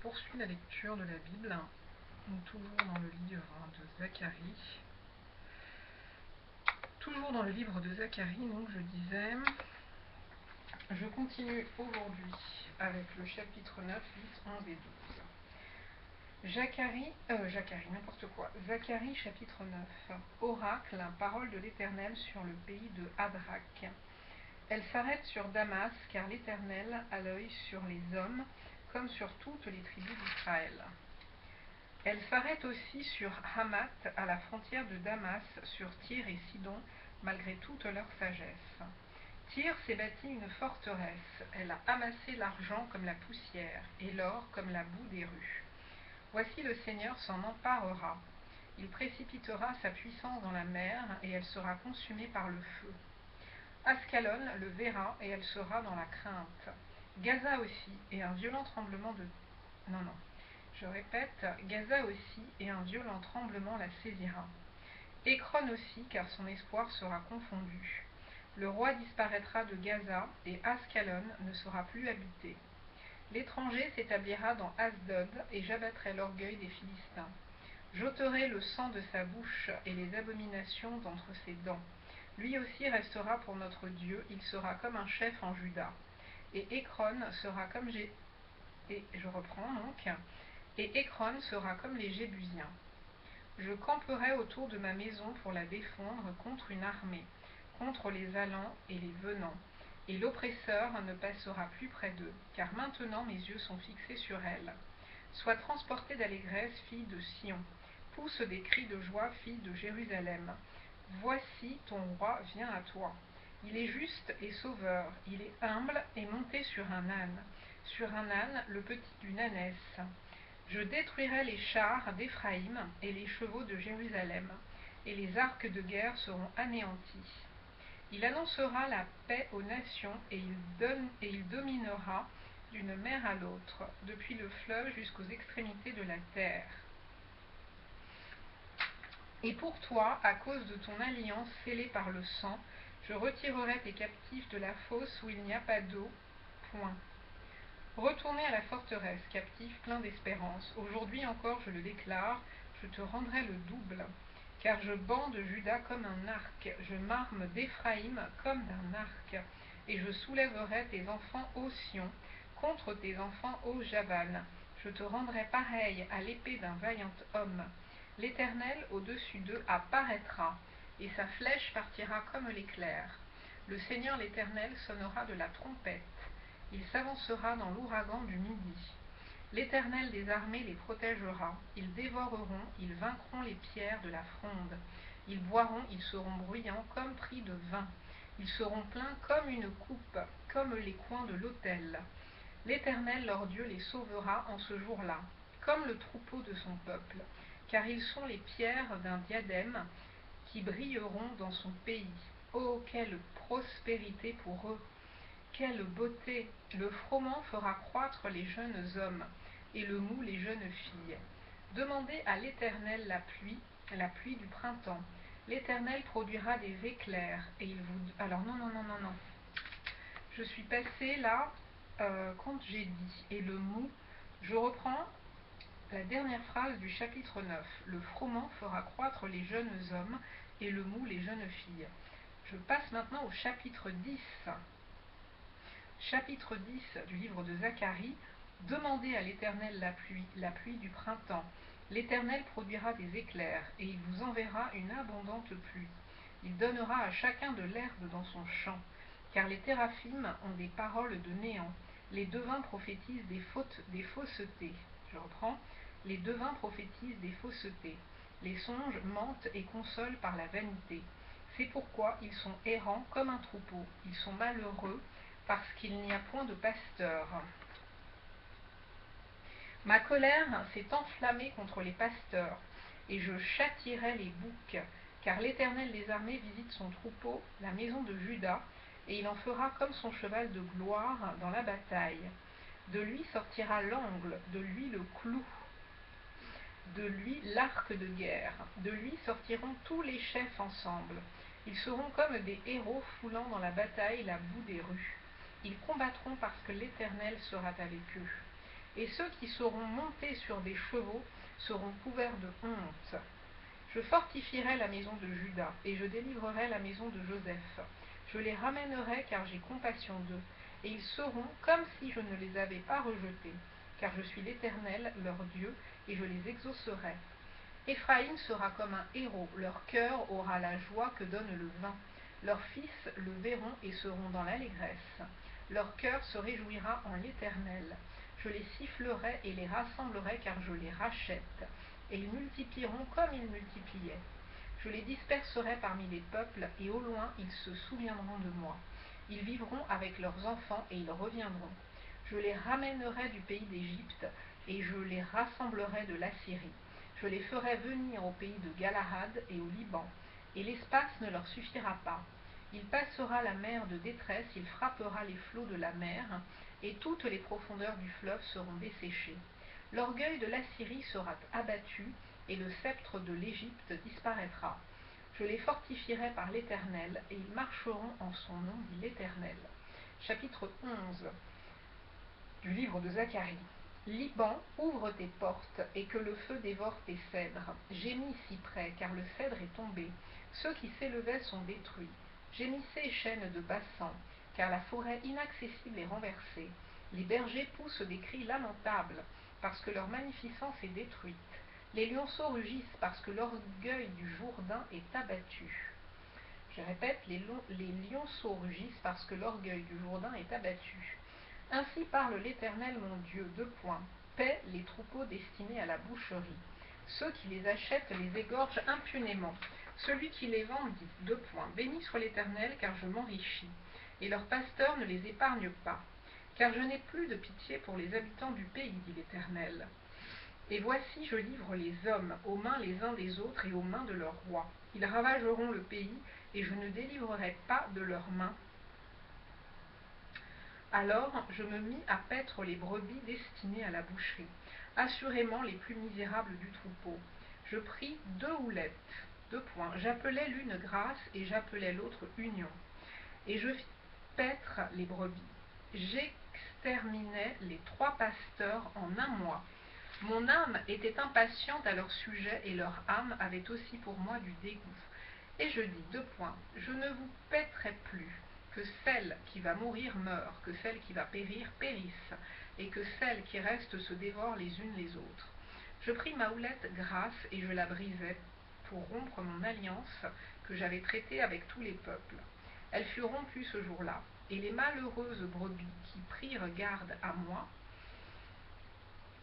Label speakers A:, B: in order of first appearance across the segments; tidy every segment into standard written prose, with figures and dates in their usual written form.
A: poursuit la lecture de la Bible, toujours dans le livre de Zacharie. Toujours dans le livre de Zacharie, donc je disais, je continue aujourd'hui avec le chapitre 9, 8, 11 et 12. Zacharie chapitre 9. Oracle, parole de l'Éternel sur le pays de Hadrach. Elle s'arrête sur Damas, car l'Éternel a l'œil sur les hommes, comme sur toutes les tribus d'Israël. Elle s'arrête aussi sur Hamath, à la frontière de Damas, sur Tyr et Sidon, malgré toute leur sagesse. Tyr s'est bâti une forteresse, elle a amassé l'argent comme la poussière, et l'or comme la boue des rues. Voici le Seigneur s'en emparera. Il précipitera sa puissance dans la mer, et elle sera consumée par le feu. Ascalon le verra, et elle sera dans la crainte. Gaza aussi, et un violent tremblement Gaza aussi, et un violent tremblement la saisira. Écron aussi, car son espoir sera confondu. Le roi disparaîtra de Gaza, et Ascalon ne sera plus habité. L'étranger s'établira dans Asdod, et j'abattrai l'orgueil des Philistins. J'ôterai le sang de sa bouche, et les abominations d'entre ses dents. Lui aussi restera pour notre Dieu, il sera comme un chef en Juda. Et Écron sera comme Écron sera comme les Jébusiens. Je camperai autour de ma maison pour la défendre contre une armée, contre les allants et les venants, et l'oppresseur ne passera plus près d'eux, car maintenant mes yeux sont fixés sur elle. Sois transportée d'allégresse, fille de Sion, pousse des cris de joie, fille de Jérusalem. Voici ton roi vient à toi. Il est juste et sauveur, il est humble et monté sur un âne, le petit d'une ânesse. Je détruirai les chars d'Éphraïm et les chevaux de Jérusalem, et les arcs de guerre seront anéantis. Il annoncera la paix aux nations, et il dominera d'une mer à l'autre, depuis le fleuve jusqu'aux extrémités de la terre. Et pour toi, à cause de ton alliance scellée par le sang, je retirerai tes captifs de la fosse où il n'y a pas d'eau. Point. Retournez à la forteresse, captifs pleins d'espérance. Aujourd'hui encore, je le déclare, je te rendrai le double. Car je bande Juda comme un arc, je m'arme d'Éphraïm comme d'un arc, et je soulèverai tes enfants ô Sion, contre tes enfants ô Javan. Je te rendrai pareil à l'épée d'un vaillant homme. L'Éternel au-dessus d'eux apparaîtra, et sa flèche partira comme l'éclair. Le Seigneur l'Éternel sonnera de la trompette. Il s'avancera dans l'ouragan du midi. L'Éternel des armées les protégera. Ils dévoreront, ils vaincront les pierres de la fronde. Ils boiront, ils seront bruyants comme pris de vin. Ils seront pleins comme une coupe, comme les coins de l'autel. L'Éternel leur Dieu les sauvera en ce jour-là, comme le troupeau de son peuple, car ils sont les pierres d'un diadème qui brilleront dans son pays. Oh, quelle prospérité pour eux! Quelle beauté! Le froment fera croître les jeunes hommes, et le mou les jeunes filles. Demandez à l'Éternel la pluie du printemps. L'Éternel produira des éclairs, et il vous... Alors non. Je suis passée là, quand j'ai dit, et le mou, je reprends la dernière phrase du chapitre 9. Le froment fera croître les jeunes hommes, et le mou les jeunes filles. Je passe maintenant au chapitre 10. Chapitre 10 du livre de Zacharie. Demandez à l'Éternel la pluie du printemps. L'Éternel produira des éclairs, et il vous enverra une abondante pluie. Il donnera à chacun de l'herbe dans son champ, car les théraphim ont des paroles de néant. Les devins prophétisent des faussetés. Je reprends. Les devins prophétisent des faussetés. Les songes mentent et consolent par la vanité. C'est pourquoi ils sont errants comme un troupeau. Ils sont malheureux, parce qu'il n'y a point de pasteur. Ma colère s'est enflammée contre les pasteurs, et je châtierai les boucs, car l'Éternel des armées visite son troupeau, la maison de Juda, et il en fera comme son cheval de gloire dans la bataille. De lui sortira l'angle, de lui le clou, de lui l'arc de guerre, de lui sortiront tous les chefs ensemble. Ils seront comme des héros foulant dans la bataille la boue des rues. Ils combattront parce que l'Éternel sera avec eux. et ceux qui seront montés sur des chevaux seront couverts de honte. Je fortifierai la maison de Juda, et je délivrerai la maison de Joseph. Je les ramènerai car j'ai compassion d'eux, et ils seront comme si je ne les avais pas rejetés, car je suis l'Éternel, leur Dieu, et je les exaucerai. Éphraïm sera comme un héros, leur cœur aura la joie que donne le vin. Leurs fils le verront et seront dans l'allégresse. Leur cœur se réjouira en l'Éternel. Je les sifflerai et les rassemblerai car je les rachète, et ils multiplieront comme ils multipliaient. Je les disperserai parmi les peuples, et au loin ils se souviendront de moi. Ils vivront avec leurs enfants et ils reviendront. Je les ramènerai du pays d'Égypte, et je les rassemblerai de l'Assyrie. Je les ferai venir au pays de Galahad et au Liban, et l'espace ne leur suffira pas. Il passera la mer de détresse, il frappera les flots de la mer, et toutes les profondeurs du fleuve seront desséchées. L'orgueil de l'Assyrie sera abattu, et le sceptre de l'Égypte disparaîtra. Je les fortifierai par l'Éternel, et ils marcheront en son nom, dit l'Éternel. Chapitre 11 du livre de Zacharie. Liban, ouvre tes portes, et que le feu dévore tes cèdres. Gémis si près, car le cèdre est tombé. Ceux qui s'élevaient sont détruits. Gémissez, chênes de Bassan, car la forêt inaccessible est renversée. Les bergers poussent des cris lamentables, parce que leur magnificence est détruite. Les lionceaux rugissent, parce que l'orgueil du Jourdain est abattu. Je répète, les lionceaux rugissent, parce que l'orgueil du Jourdain est abattu. Ainsi parle l'Éternel mon Dieu, paie les troupeaux destinés à la boucherie. Ceux qui les achètent les égorgent impunément. Celui qui les vend dit, béni soit l'Éternel, car je m'enrichis, et leurs pasteurs ne les épargnent pas. Car je n'ai plus de pitié pour les habitants du pays, dit l'Éternel. Et voici, je livre les hommes aux mains les uns des autres et aux mains de leurs rois. Ils ravageront le pays, et je ne délivrerai pas de leurs mains. Alors je me mis à paître les brebis destinées à la boucherie, assurément les plus misérables du troupeau. Je pris 2 houlettes, j'appelais l'une grâce et j'appelais l'autre union. Et je fis paître les brebis. J'exterminai les 3 pasteurs en un mois. Mon âme était impatiente à leur sujet et leur âme avait aussi pour moi du dégoût. Et je dis, je ne vous paîtrai plus. Que celle qui va mourir meure, que celle qui va périr périsse, et que celles qui restent se dévorent les unes les autres. Je pris ma houlette grasse et je la brisai pour rompre mon alliance que j'avais traitée avec tous les peuples. Elle fut rompue ce jour-là, et les malheureuses brebis qui prirent garde à moi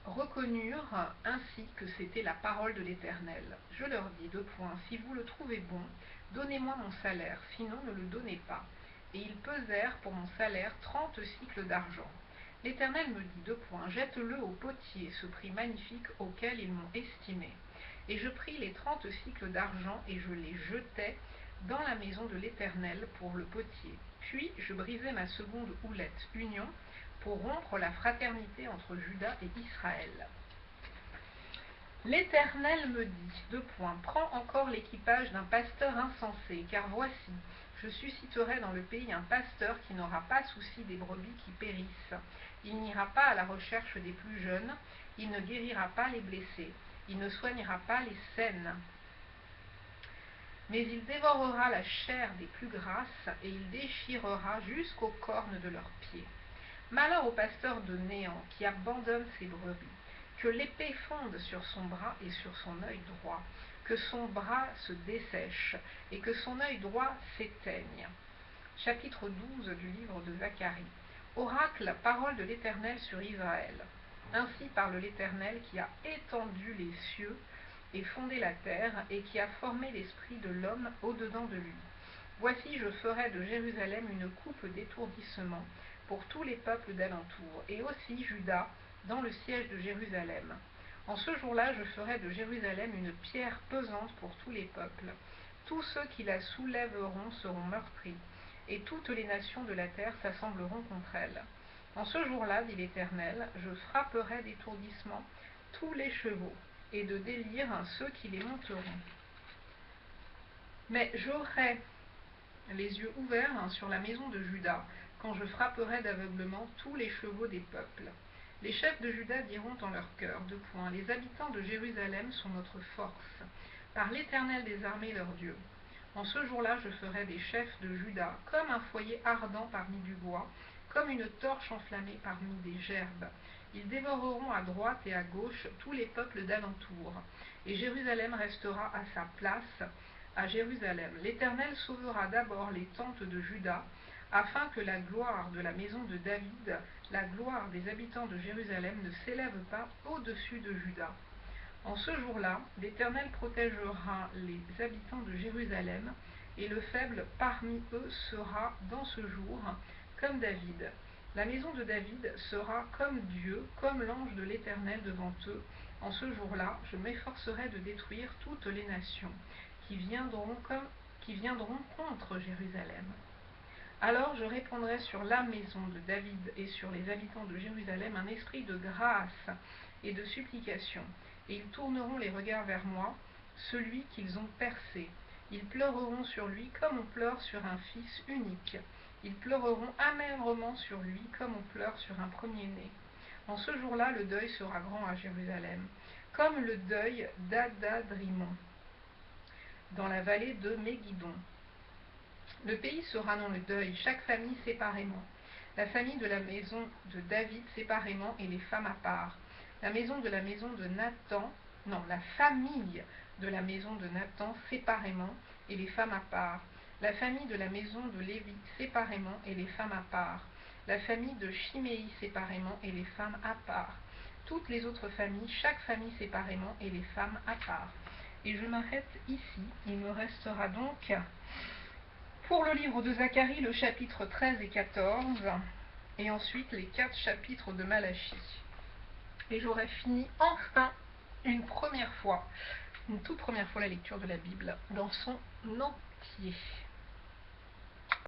A: reconnurent ainsi que c'était la parole de l'Éternel. Je leur dis, si vous le trouvez bon, donnez-moi mon salaire, sinon ne le donnez pas. Et ils pesèrent pour mon salaire 30 cycles d'argent. L'Éternel me dit, jette-le au potier, ce prix magnifique auquel ils m'ont estimé. Et je pris les 30 cycles d'argent et je les jetai dans la maison de l'Éternel pour le potier. Puis je brisai ma seconde houlette, union, pour rompre la fraternité entre Juda et Israël. L'Éternel me dit, prends encore l'équipage d'un pasteur insensé, car voici, je susciterai dans le pays un pasteur qui n'aura pas souci des brebis qui périssent. Il n'ira pas à la recherche des plus jeunes, il ne guérira pas les blessés, il ne soignera pas les saines. Mais il dévorera la chair des plus grasses, et il déchirera jusqu'aux cornes de leurs pieds. Malheur au pasteur de néant qui abandonne ses brebis, que l'épée fonde sur son bras et sur son œil droit, que son bras se dessèche et que son œil droit s'éteigne. Chapitre 12 du livre de Zacharie. Oracle, parole de l'Éternel sur Israël. Ainsi parle l'Éternel qui a étendu les cieux et fondé la terre et qui a formé l'esprit de l'homme au-dedans de lui. Voici, je ferai de Jérusalem une coupe d'étourdissement pour tous les peuples d'alentour, et aussi Juda dans le siège de Jérusalem. En ce jour-là, je ferai de Jérusalem une pierre pesante pour tous les peuples. Tous ceux qui la soulèveront seront meurtris, et toutes les nations de la terre s'assembleront contre elle. En ce jour-là, dit l'Éternel, je frapperai d'étourdissement tous les chevaux, et de délire ceux qui les monteront. Mais j'aurai les yeux ouverts sur la maison de Juda, quand je frapperai d'aveuglement tous les chevaux des peuples. Les chefs de Juda diront en leur cœur, les habitants de Jérusalem sont notre force, par l'Éternel des armées leur Dieu. En ce jour-là, je ferai des chefs de Juda comme un foyer ardent parmi du bois, comme une torche enflammée parmi des gerbes. Ils dévoreront à droite et à gauche tous les peuples d'alentour, et Jérusalem restera à sa place à Jérusalem. L'Éternel sauvera d'abord les tentes de Juda, afin que la gloire de la maison de David, la gloire des habitants de Jérusalem, ne s'élève pas au-dessus de Juda. En ce jour-là, l'Éternel protégera les habitants de Jérusalem, et le faible parmi eux sera dans ce jour comme David. La maison de David sera comme Dieu, comme l'ange de l'Éternel devant eux. En ce jour-là, je m'efforcerai de détruire toutes les nations qui viendront contre Jérusalem. Alors je répandrai sur la maison de David et sur les habitants de Jérusalem un esprit de grâce et de supplication, et ils tourneront les regards vers moi, celui qu'ils ont percé. Ils pleureront sur lui comme on pleure sur un fils unique. Ils pleureront amèrement sur lui comme on pleure sur un premier-né. En ce jour-là, le deuil sera grand à Jérusalem, comme le deuil d'Adadrimon, dans la vallée de Mégidon. Le pays sera dans le deuil, chaque famille séparément. La famille de la maison de David séparément et les femmes à part. La maison de la maison de Nathan, non, la famille de la maison de Nathan séparément et les femmes à part. La famille de la maison de Lévi séparément et les femmes à part. La famille de Chiméi séparément et les femmes à part. Toutes les autres familles, chaque famille séparément et les femmes à part. Et je m'arrête ici. Il me restera donc pour le livre de Zacharie le chapitre 13 et 14 et ensuite les 4 chapitres de Malachie. Et j'aurai fini enfin une toute première fois la lecture de la Bible dans son entier.